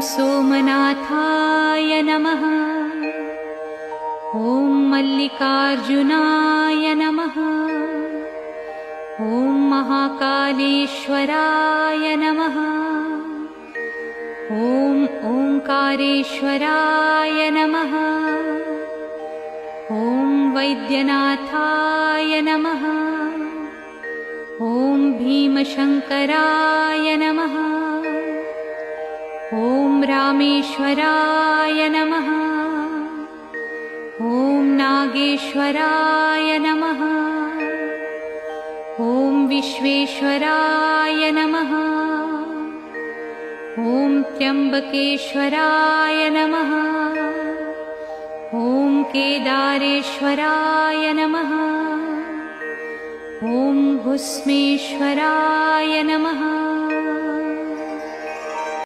सोमनाथाय नमः। ॐ मल्लिकार्जुनाय नमः। ॐ महाकालेश्वराय नमः। ॐ ओंकारेश्वराय नमः। ॐ वैद्यनाथाय नमः। ॐ भीमशंकराय नमः। ॐ रामेश्वराय नमः। ॐ नागेश्वराय नमः। ॐ विश्वेश्वराय नमः। ॐ त्र्यंबकेश्वराय नमः। ॐ केदारेश्वराय नमः। ॐ भुस्मेश्वराय नमः।